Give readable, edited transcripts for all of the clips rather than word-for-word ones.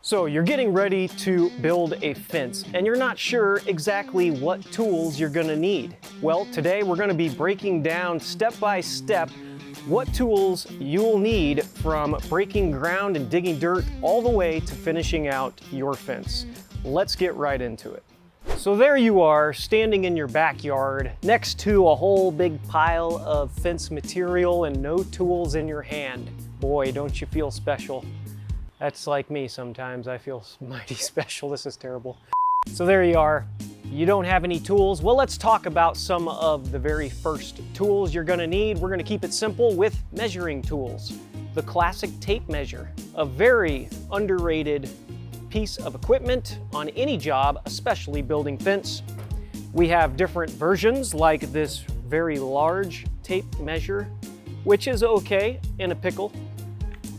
So you're getting ready to build a fence and you're not sure exactly what tools you're gonna need. Well, today we're gonna be breaking down step by step what tools you'll need from breaking ground and digging dirt all the way to finishing out your fence. Let's get right into it. So there you are, standing in your backyard next to a whole big pile of fence material and no tools in your hand. Boy, don't you feel special. That's like me sometimes. I feel mighty special. This is terrible. So there you are. You don't have any tools. Well, let's talk about some of the very first tools you're gonna need. We're gonna keep it simple with measuring tools. The classic tape measure, a very underrated piece of equipment on any job, especially building fence. We have different versions like this very large tape measure, which is okay in a pickle.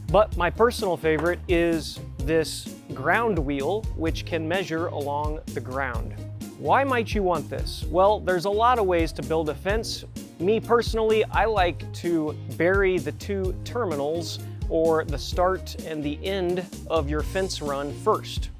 But my personal favorite is this ground wheel, which can measure along the ground. Why might you want this? Well, there's a lot of ways to build a fence. Me personally, I like to bury the two terminals or the start and the end of your fence run first.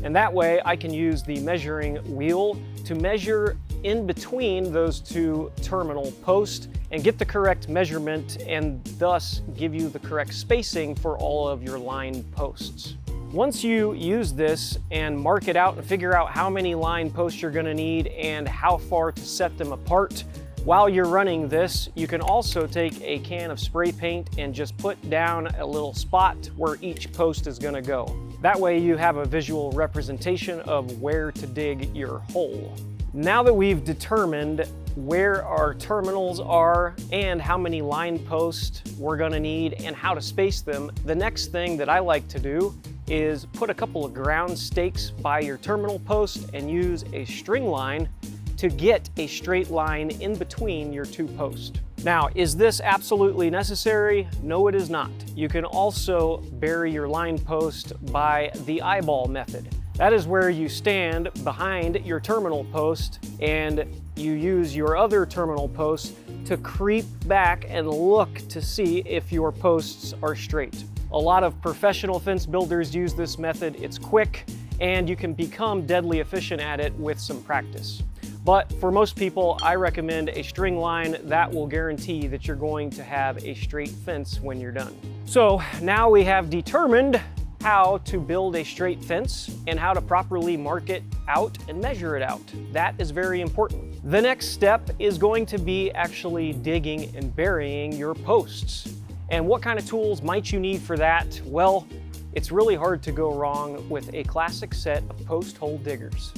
And that way I can use the measuring wheel to measure in between those two terminal posts and get the correct measurement and thus give you the correct spacing for all of your line posts. Once you use this and mark it out and figure out how many line posts you're gonna need and how far to set them apart, while you're running this, you can also take a can of spray paint and just put down a little spot where each post is gonna go. That way you have a visual representation of where to dig your hole. Now that we've determined where our terminals are and how many line posts we're gonna need and how to space them, the next thing that I like to do is put a couple of ground stakes by your terminal post and use a string line to get a straight line in between your two posts. Now, is this absolutely necessary? No, it is not. You can also bury your line post by the eyeball method. That is where you stand behind your terminal post and you use your other terminal post to creep back and look to see if your posts are straight. A lot of professional fence builders use this method. It's quick and you can become deadly efficient at it with some practice. But for most people, I recommend a string line that will guarantee that you're going to have a straight fence when you're done. So now we have determined how to build a straight fence and how to properly mark it out and measure it out. That is very important. The next step is going to be actually digging and burying your posts. And what kind of tools might you need for that? Well, it's really hard to go wrong with a classic set of post hole diggers,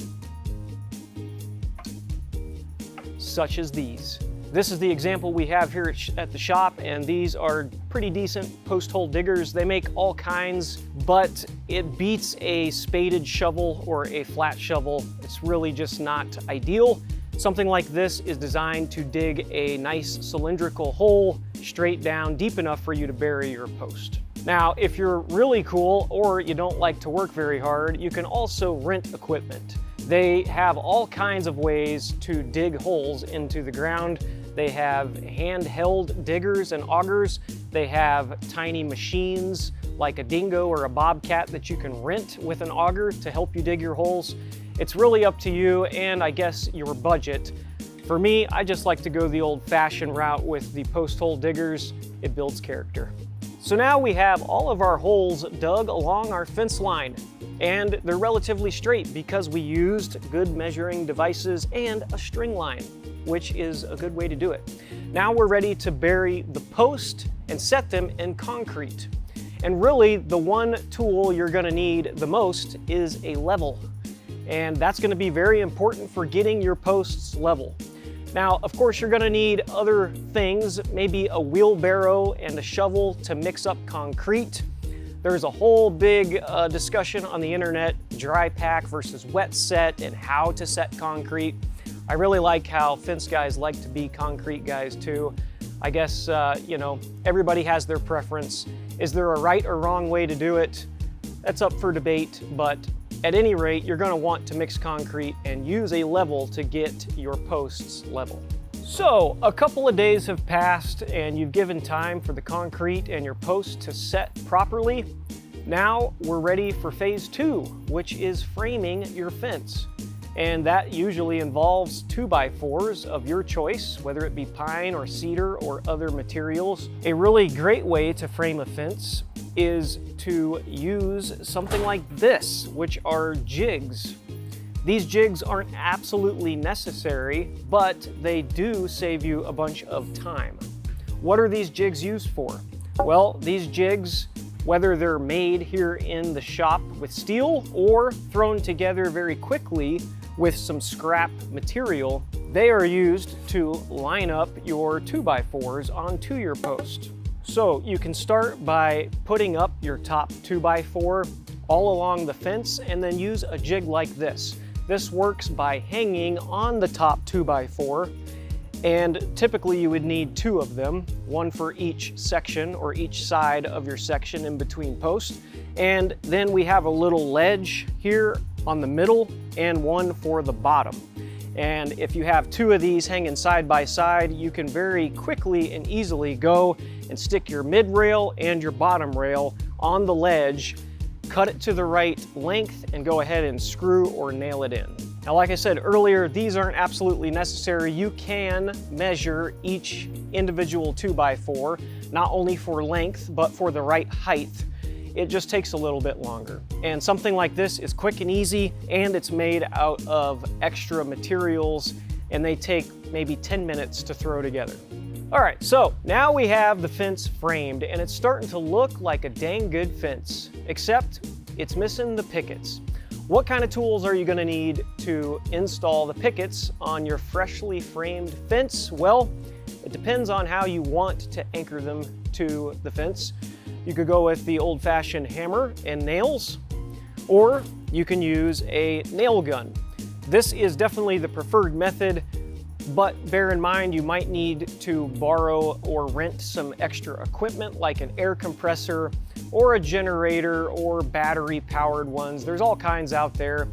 such as these. This is the example we have here at the shop, and these are pretty decent post hole diggers. They make all kinds, but it beats a spaded shovel or a flat shovel. It's really just not ideal. Something like this is designed to dig a nice cylindrical hole straight down deep enough for you to bury your post. Now, if you're really cool or you don't like to work very hard, you can also rent equipment. They have all kinds of ways to dig holes into the ground. They have handheld diggers and augers. They have tiny machines like a dingo or a bobcat that you can rent with an auger to help you dig your holes. It's really up to you and I guess your budget. For me, I just like to go the old-fashioned route with the post hole diggers. It builds character. So now we have all of our holes dug along our fence line, and they're relatively straight because we used good measuring devices and a string line, which is a good way to do it. Now we're ready to bury the post and set them in concrete. And really, the one tool you're gonna need the most is a level. And that's gonna be very important for getting your posts level. Now, of course, you're gonna need other things, maybe a wheelbarrow and a shovel to mix up concrete. There's a whole big discussion on the internet, dry pack versus wet set and how to set concrete. I really like how fence guys like to be concrete guys too. I guess, everybody has their preference. Is there a right or wrong way to do it? That's up for debate, but at any rate, you're gonna want to mix concrete and use a level to get your posts level. So a couple of days have passed and you've given time for the concrete and your posts to set properly. Now we're ready for phase 2, which is framing your fence. And that usually involves 2x4s of your choice, whether it be pine or cedar or other materials. A really great way to frame a fence is to use something like this, which are jigs. These jigs aren't absolutely necessary, but they do save you a bunch of time. What are these jigs used for? Well, these jigs, whether they're made here in the shop with steel or thrown together very quickly with some scrap material, they are used to line up your 2x4s onto your post. So you can start by putting up your top 2x4 all along the fence and then use a jig like this. This works by hanging on the top 2x4, and typically you would need 2 of them, one for each section or each side of your section in between posts. And then we have a little ledge here on the middle and one for the bottom. And if you have 2 of these hanging side by side, you can very quickly and easily go and stick your mid rail and your bottom rail on the ledge, cut it to the right length, and go ahead and screw or nail it in. Now, like I said earlier, these aren't absolutely necessary. You can measure each individual 2x4, not only for length, but for the right height. It just takes a little bit longer. And something like this is quick and easy, and it's made out of extra materials, and they take maybe 10 minutes to throw together. All right, so now we have the fence framed, and it's starting to look like a dang good fence, except it's missing the pickets. What kind of tools are you gonna need to install the pickets on your freshly framed fence? Well, it depends on how you want to anchor them to the fence. You could go with the old-fashioned hammer and nails, or you can use a nail gun. This is definitely the preferred method, but bear in mind you might need to borrow or rent some extra equipment like an air compressor or a generator or battery-powered ones. There's all kinds out there.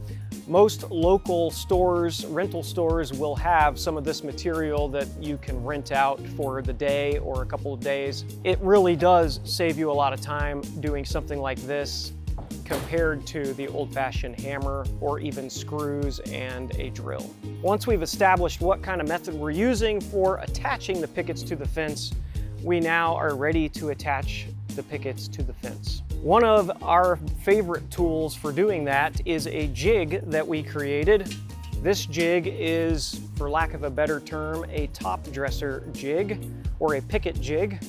Most local stores, rental stores, will have some of this material that you can rent out for the day or a couple of days. It really does save you a lot of time doing something like this compared to the old-fashioned hammer or even screws and a drill. Once we've established what kind of method we're using for attaching the pickets to the fence, we now are ready to attach the pickets to the fence. One of our favorite tools for doing that is a jig that we created. This jig is, for lack of a better term, a top dresser jig or a picket jig.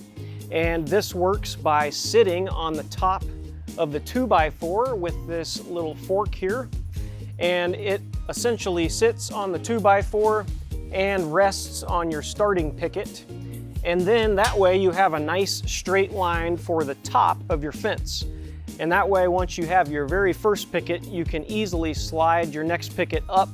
And this works by sitting on the top of the 2x4 with this little fork here. And it essentially sits on the 2x4 and rests on your starting picket. And then that way you have a nice straight line for the top of your fence. And that way, once you have your very first picket, you can easily slide your next picket up.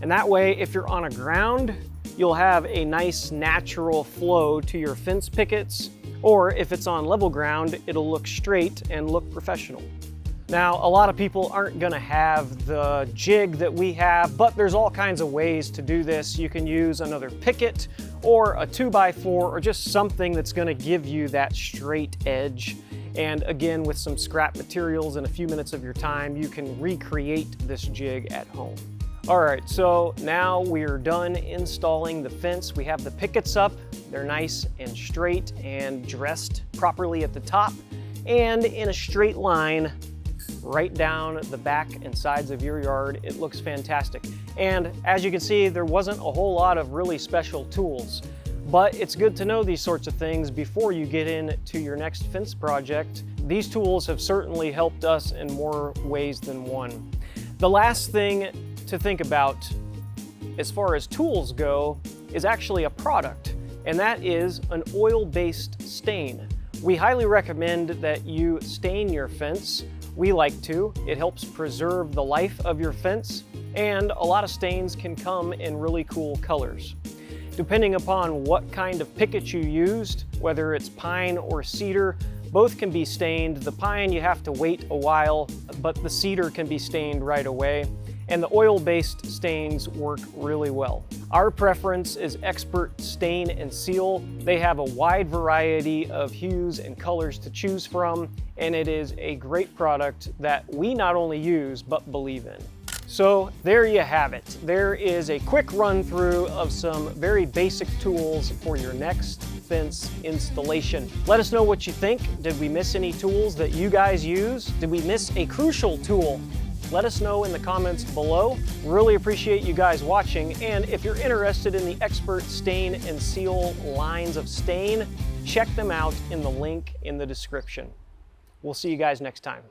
And that way, if you're on a ground, you'll have a nice natural flow to your fence pickets. Or if it's on level ground, it'll look straight and look professional. Now, a lot of people aren't gonna have the jig that we have, but there's all kinds of ways to do this. You can use another picket or a 2x4 or just something that's gonna give you that straight edge. And again, with some scrap materials and a few minutes of your time, you can recreate this jig at home. All right, so now we're done installing the fence. We have the pickets up. They're nice and straight and dressed properly at the top and in a straight line right down the back and sides of your yard. It looks fantastic. And as you can see, there wasn't a whole lot of really special tools, but it's good to know these sorts of things before you get into your next fence project. These tools have certainly helped us in more ways than one. The last thing to think about as far as tools go is actually a product, and that is an oil-based stain. We highly recommend that you stain your fence. We like to. It helps preserve the life of your fence, and a lot of stains can come in really cool colors. Depending upon what kind of picket you used, whether it's pine or cedar, Both can be stained. The pine, you have to wait a while, but the cedar can be stained right away. And the oil-based stains work really well. Our preference is Expert Stain and Seal. They have a wide variety of hues and colors to choose from, and it is a great product that we not only use, but believe in. So there you have it. There is a quick run through of some very basic tools for your next fence installation. Let us know what you think. Did we miss any tools that you guys use? Did we miss a crucial tool? Let us know in the comments below. Really appreciate you guys watching. And if you're interested in the Expert Stain and Seal lines of stain, check them out in the link in the description. We'll see you guys next time.